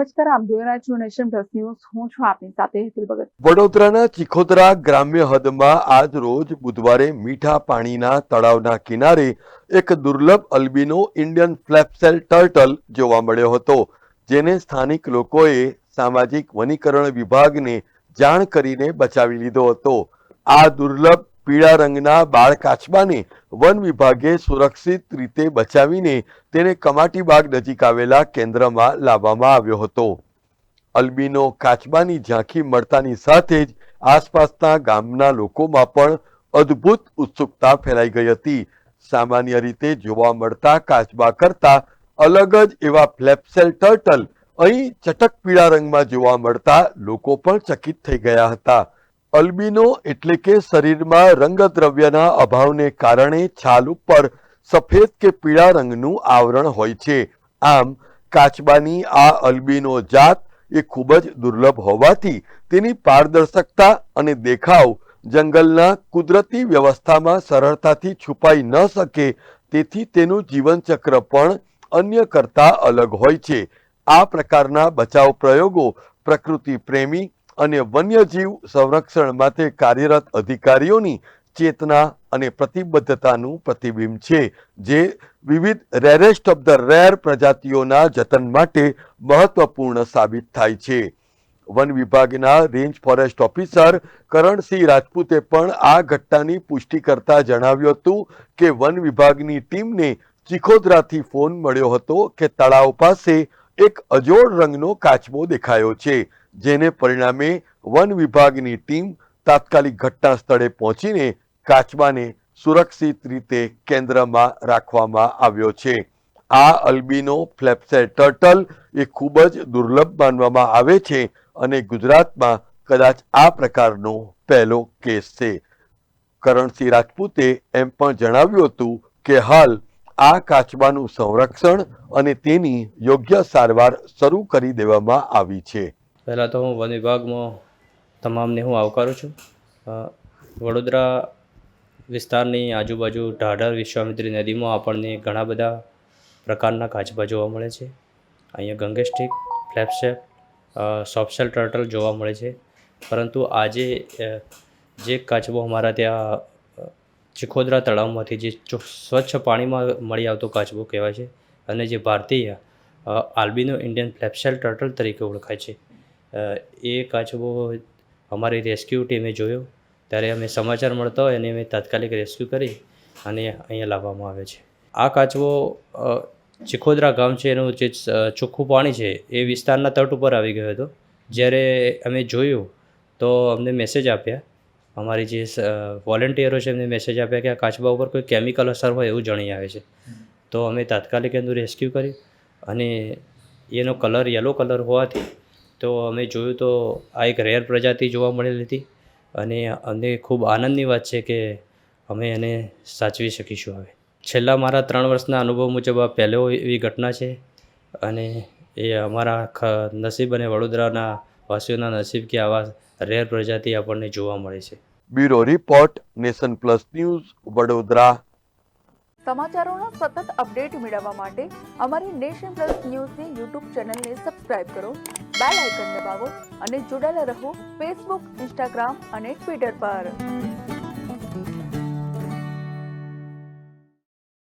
નમસ્કાર, આપ જોઈ રહ્યા છો નેશન પ્લસ ન્યૂઝ. હું છું આપની સાથે હેતલ ભગત. વડોદરાના ચીખોદરા ગ્રામ્ય હદમાં આજ રોજ બુધવારે મીઠા પાણીના તળાવના કિનારે એક દુર્લભ અલ્બિનો ઇન્ડિયન ફ્લેપસેલ ટર્ટલ જોવા મળ્યો હતો, જેને સ્થાનિક લોકોએ સામાજિક વનીકરણ વિભાગને જાણ કરીને બચાવી લીધો હતો. આ દુર્લભ પીળા રંગના બાળ કાચબાને વન વિભાગે સુરક્ષિત રીતે બચાવીને તેને કમાટીબાગ નજીક આવેલા કેન્દ્રમાં લાવવામાં આવ્યો હતો. અલ્બિનો કાચબાની ઝાંખી મળતાની સાથે જ આસપાસના ગામના લોકોમાં પણ અદ્ભુત ઉત્સુકતા ફેલાઈ ગઈ હતી. સામાન્ય રીતે જોવા મળતા કાચબા કરતા અલગ જ એવા ફ્લેપસેલ ટર્ટલ અહીં ચટક પીળા રંગમાં જોવા મળતા લોકો પણ ચકિત થઈ ગયા હતા. અલ્બિનો એટલે કે શરીરમાં રંગદ્રવ્યના અભાવને કારણે છાલ ઉપર સફેદ કે પીળા રંગનું આવરણ હોય છે. આમ કાચબાની આ અલ્બિનો જાત એ ખૂબ જ દુર્લભ હોવાથી તેની પારદર્શકતા અને દેખાવ જંગલના કુદરતી વ્યવસ્થામાં સરળતાથી છુપાઈ ન શકે, તેથી તેનું જીવનચક્ર પણ અન્ય કરતા અલગ હોય છે. આ પ્રકારના બચાવ પ્રયોગો પ્રકૃતિ પ્રેમી અને વન્યજીવ સંરક્ષણ માટે કાર્યરત અધિકારીઓની ચેતના અને પ્રતિબદ્ધતાનું પ્રતિબિંબ છે, જે વિવિધ રેરેસ્ટ ઓફ ધ રેર પ્રજાતિઓના જતન માટે મહત્વપૂર્ણ સાબિત થાય છે. વન વિભાગના રેન્જ ફોરેસ્ટ ઓફિસર કરણસિંહ રાજપૂતે પણ આ ઘટનાની પુષ્ટિ કરતા જણાવ્યું હતું કે વન વિભાગની ટીમને ચીખોદરાથી ફોન મળ્યો હતો કે તળાવ પાસે એક અજોડ રંગનો કાચબો દેખાયો છે, જેને પરિણામે વન વિભાગની ટીમ તાત્કાલિક ઘટના સ્થળે પહોંચીને કાચબાને સુરક્ષિત રીતે કેન્દ્રમાં રાખવામાં આવ્યો છે. આ અલ્બિનો ફ્લેપસેલ ટર્ટલ એ ખૂબ જ દુર્લભ માનવામાં આવે છે અને ગુજરાતમાં કદાચ આ પ્રકારનો પહેલો કેસ છે. કરણસિંહ રાજપૂતે એમ પણ જણાવ્યું હતું કે હાલ આ કાચબાનું સંરક્ષણ અને તેની યોગ્ય સારવાર શરૂ કરી દેવામાં આવી છે. પહેલાં તો હું વન વિભાગમાં તમામને હું આવકારું છું. વડોદરા વિસ્તારની આજુબાજુ ઢાઢર વિશ્વામિત્રી નદીમાં આપણને ઘણા બધા પ્રકારના કાચબા જોવા મળે છે. અહીંયા ગંગેસ્ટિક, ફ્લેપસેલ, સોફ્ટશેલ ટર્ટલ જોવા મળે છે. પરંતુ આજે જે કાચબો અમારા ત્યાં ચીખોદરા તળાવમાંથી જે સ્વચ્છ પાણીમાં મળી આવતો કાચબો કહેવાય છે અને જે ભારતીય આલ્બિનો ઇન્ડિયન ફ્લેપસેલ ટર્ટલ તરીકે ઓળખાય છે, એ કાચબો અમારી રેસ્ક્યુ ટીમે જોયો ત્યારે અમે સમાચાર મળતા હોય અને અમે તાત્કાલિક રેસ્ક્યુ કરી અને અહીંયા લાવવામાં આવે છે. આ કાચબો ચીખોદરા ગામ છે, એનું જે ચોખ્ખું પાણી છે એ વિસ્તારના તટ ઉપર આવી ગયો હતો. જ્યારે અમે જોયું તો અમને મેસેજ આપ્યા, અમારી જે વોલેન્ટિયરો છે એમને મેસેજ આપ્યા કે આ કાચબા ઉપર કોઈ કેમિકલ અસર હોય એવું જણાઈ આવે છે. તો અમે તાત્કાલિક એનું રેસ્ક્યુ કર્યું અને એનો કલર યલો કલર હોવાથી તો અમે જોયું તો આ એક રેર પ્રજાતિ જોવા મળેલી હતી અને અમને ખૂબ આનંદની વાત છે કે અમે એને સાચવી શકીશું. હવે છેલ્લા મારા 3 વર્ષના અનુભવ મુજબ આ પહેલો એવી ઘટના છે અને એ અમારા નસીબ અને વડોદરાના વાસીઓના નસીબ કે આવા રેર પ્રજાતિ આપણને જોવા મળે છે. Bureau report, Nation Plus news, Vadodara. સમાચારોના સતત અપડેટ મેળવવા માટે અમારી નેશન પ્લસ ન્યૂઝની યુટ્યુબ ચેનલને સબસ્ક્રાઇબ કરો, બેલ આઇકન દબાવો અને જોડાયેલા રહો ફેસબુક, ઇન્સ્ટાગ્રામ અને ટ્વિટર પર.